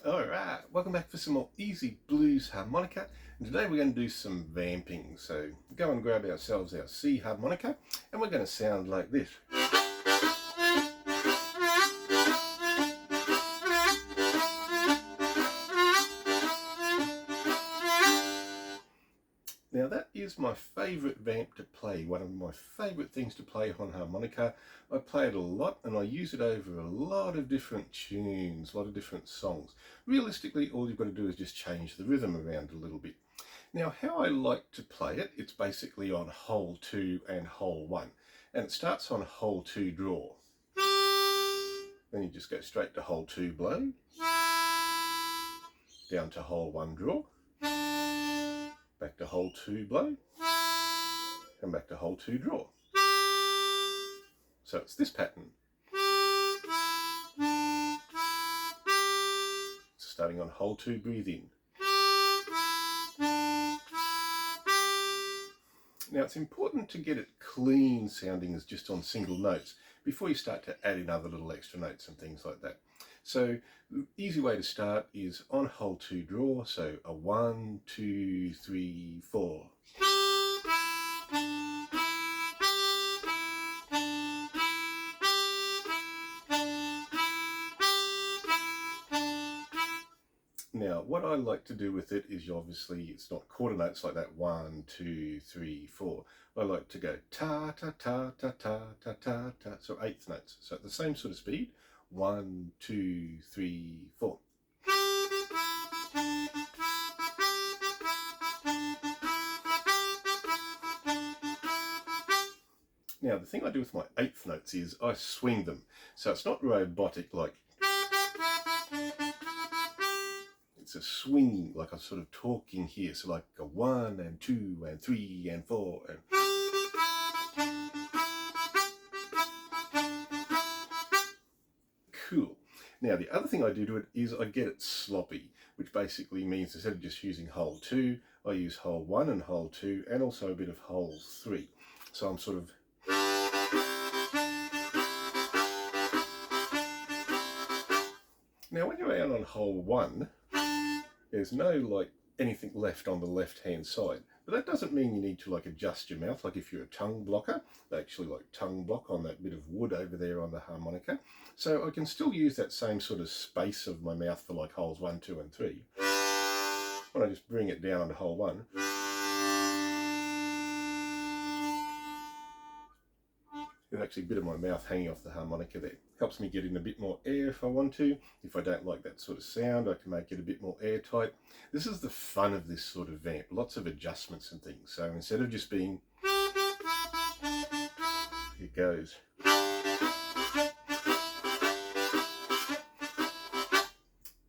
Alright, welcome back for some more easy blues harmonica, and today we're going to do some vamping. So go and grab ourselves our C harmonica and we're going to sound like this. Now that is my favourite vamp to play, one of my favourite things to play on harmonica. I play it a lot and I use it over a lot of different tunes, a lot of different songs. Realistically, all you've got to do is just change the rhythm around a little bit. Now how I like to play it, it's basically on hole 2 and hole 1. And it starts on hole 2 draw. Then you just go straight to hole 2 blow, down to hole 1 draw, back to hole 2 blow, and back to hole 2 draw. So it's this pattern. Starting on hole 2, breathe in. Now it's important to get it clean sounding as just on single notes before you start to add in other little extra notes and things like that. So the easy way to start is on hole 2 draw, so a 1, 2, 3, 4. Now, what I like to do with it is obviously it's not quarter notes like that 1, 2, 3, 4. I like to go ta ta ta ta ta ta ta ta, so eighth notes. So at the same sort of speed, 1, 2, 3, 4. Now, the thing I do with my eighth notes is I swing them. So it's not robotic like. It's a swing, like I'm sort of talking here. So like a 1 and 2 and 3 and 4 and. Cool. Now the other thing I do to it is I get it sloppy, which basically means instead of just using hole 2, I use hole 1 and hole 2 and also a bit of hole 3. So I'm sort of. Now when you're out on hole 1, there's no like anything left on the left hand side, but that doesn't mean you need to like adjust your mouth. Like if you're a tongue blocker, they actually like tongue block on that bit of wood over there on the harmonica, so I can still use that same sort of space of my mouth for like holes 1, 2 and 3. When I just bring it down to hole 1, there's actually a bit of my mouth hanging off the harmonica there. Helps me get in a bit more air if I want to. If I don't like that sort of sound, I can make it a bit more airtight. This is the fun of this sort of vamp. Lots of adjustments and things. So instead of just being, it goes.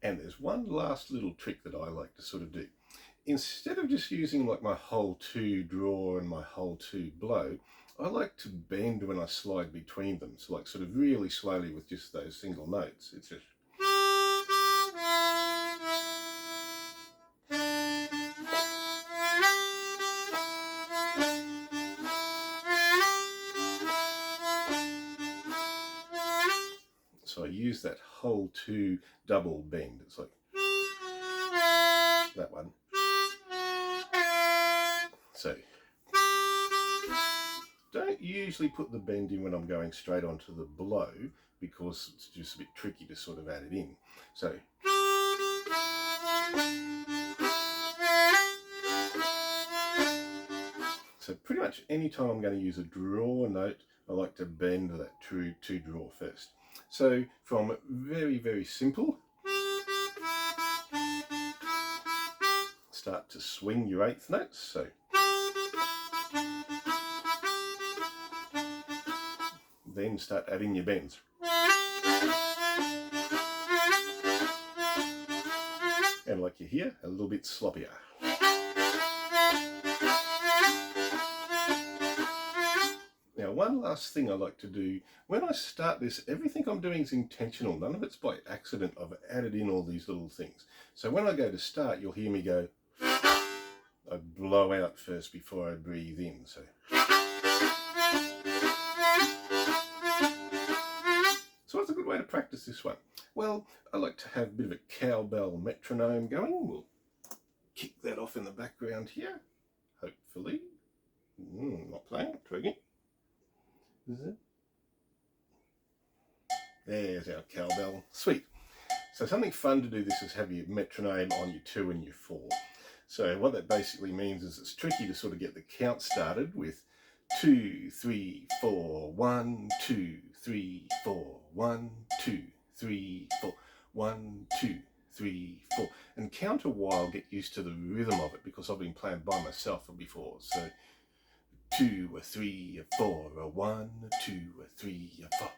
And there's one last little trick that I like to sort of do. Instead of just using like my hole 2 draw and my hole 2 blow, I like to bend when I slide between them. So like sort of really slowly with just those single notes. It's just. So I use that hole 2 double bend. It's like that one. So don't usually put the bend in when I'm going straight onto the blow because it's just a bit tricky to sort of add it in. So pretty much any time I'm going to use a draw note, I like to bend that true 2 draw first. So from very, very simple, start to swing your eighth notes. So then start adding your bends. And like you hear, a little bit sloppier. Now one last thing I like to do, when I start this, everything I'm doing is intentional. None of it's by accident. I've added in all these little things. So when I go to start, you'll hear me go, I blow out first before I breathe in. So what's a good way to practice this one? Well, I like to have a bit of a cowbell metronome going. We'll kick that off in the background here, hopefully. Not playing, tweaking. There's our cowbell. Sweet. So something fun to do this is have your metronome on your 2 and your 4. So what that basically means is it's tricky to sort of get the count started with 2, 3, 4, 1, 2, 3, 4, 1, 2, 3, 4, 1, 2, 3, 4. And count a while, get used to the rhythm of it, because I've been playing by myself before. So 2, 3, 4, 1, 2, 3, 4.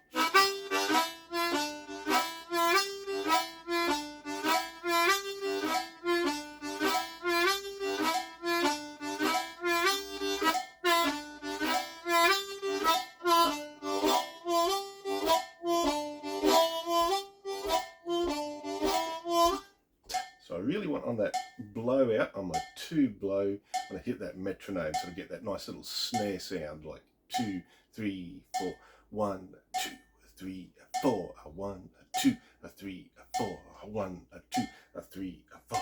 So I really want on that blowout, on my 2 blow, when I hit that metronome, so I get that nice little snare sound, like 2, 3, 4, 1, 2, 3, 4, 1, 2, 3, 4, 1, 2, 3, 4.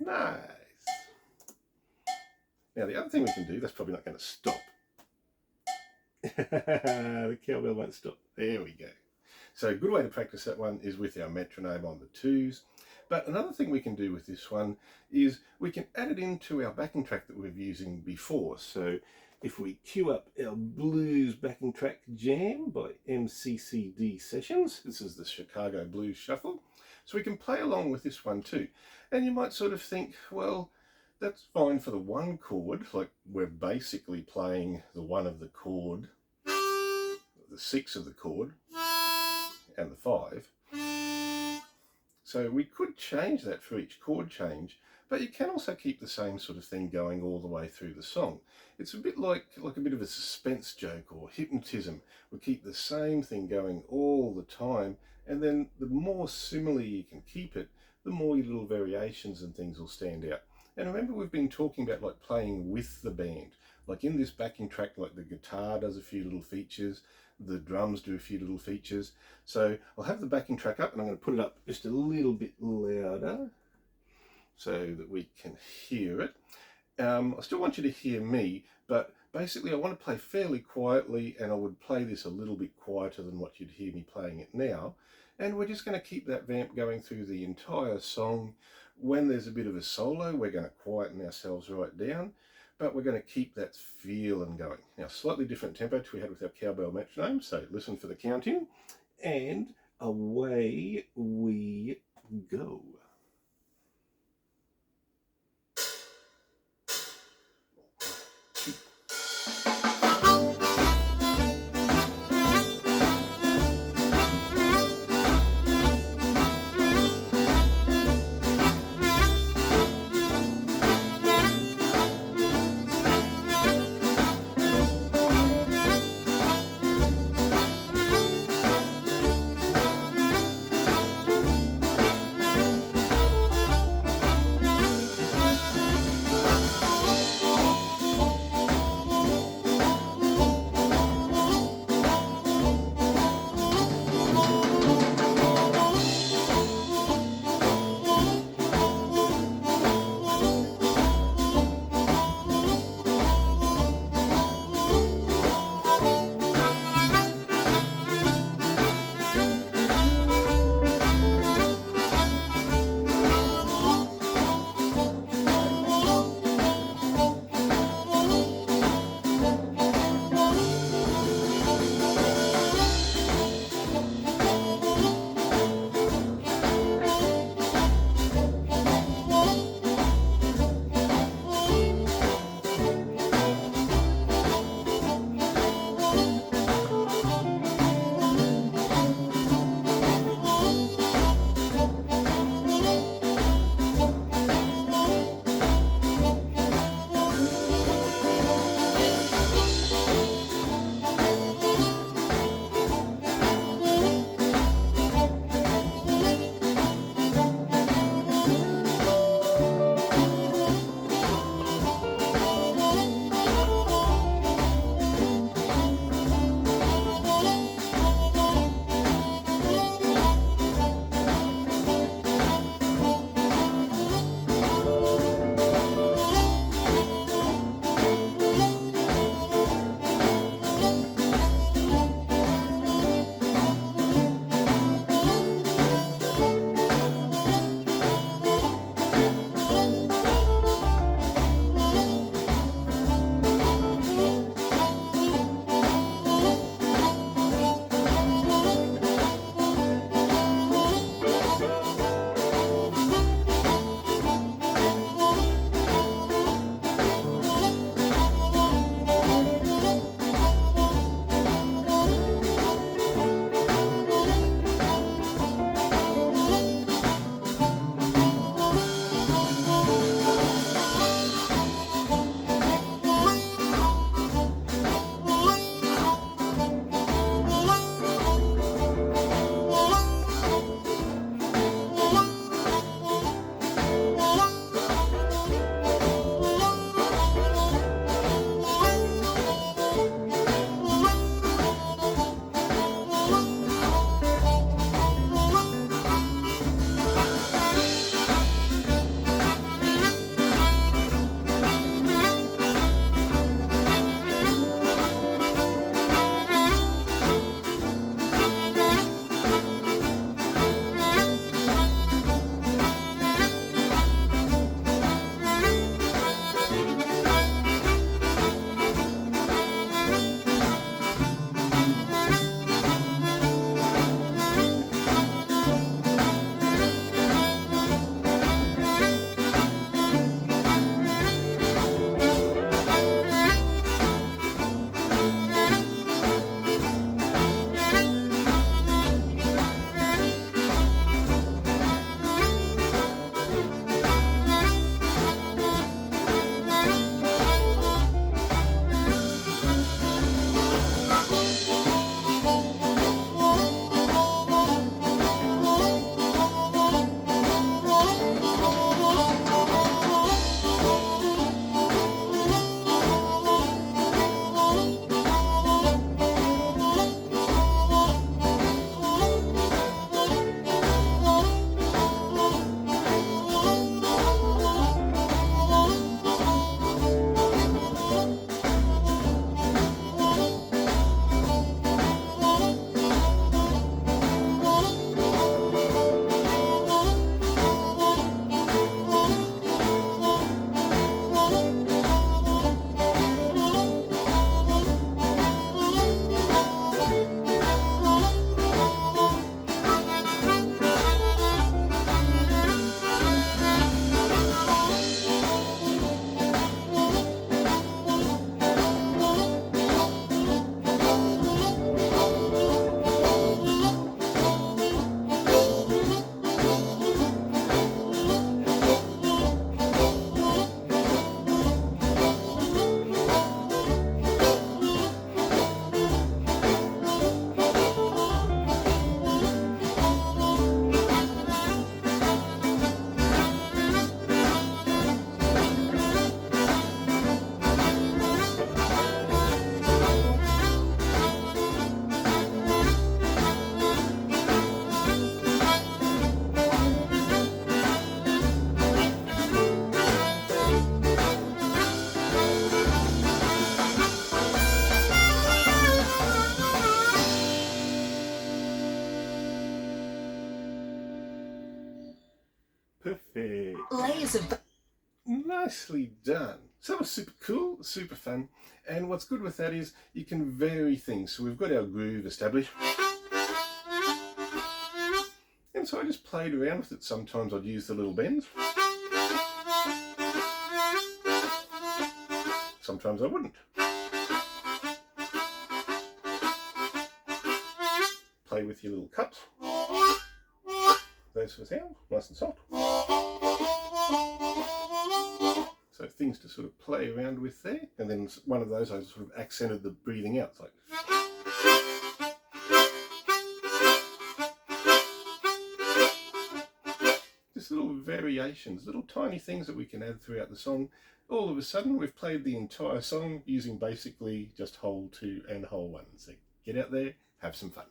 Nice. Now the other thing we can do, that's probably not going to stop. The cowbell won't stop. There we go. So a good way to practice that one is with our metronome on the 2s. But another thing we can do with this one is we can add it into our backing track that we've using before. So if we cue up our Blues backing track Jam by MCCD Sessions, this is the Chicago Blues Shuffle, so we can play along with this one too. And you might sort of think, well, that's fine for the 1 chord, like we're basically playing the 1 of the chord, the 6 of the chord, and the 5. So we could change that for each chord change, but you can also keep the same sort of thing going all the way through the song. It's a bit like a bit of a suspense joke or hypnotism. We keep the same thing going all the time, and then the more similar you can keep it, the more your little variations and things will stand out. And remember, we've been talking about like playing with the band. Like in this backing track, like the guitar does a few little features, the drums do a few little features. So I'll have the backing track up and I'm going to put it up just a little bit louder so that we can hear it. I still want you to hear me, but basically I want to play fairly quietly, and I would play this a little bit quieter than what you'd hear me playing it now. And we're just going to keep that vamp going through the entire song. When there's a bit of a solo, we're going to quieten ourselves right down, but we're going to keep that feeling going. Now, slightly different tempo to we had with our cowbell metronome, so listen for the count-in, and away we go. Nicely done. So that was super cool, super fun. And what's good with that is you can vary things. So we've got our groove established. And so I just played around with it. Sometimes I'd use the little bends. Sometimes I wouldn't. Play with your little cups. Those for sound, nice and soft. So things to sort of play around with there. And then one of those I sort of accented the breathing out. It's like just little variations, little tiny things that we can add throughout the song. All of a sudden we've played the entire song using basically just hole 2 and hole 1. So get out there, have some fun.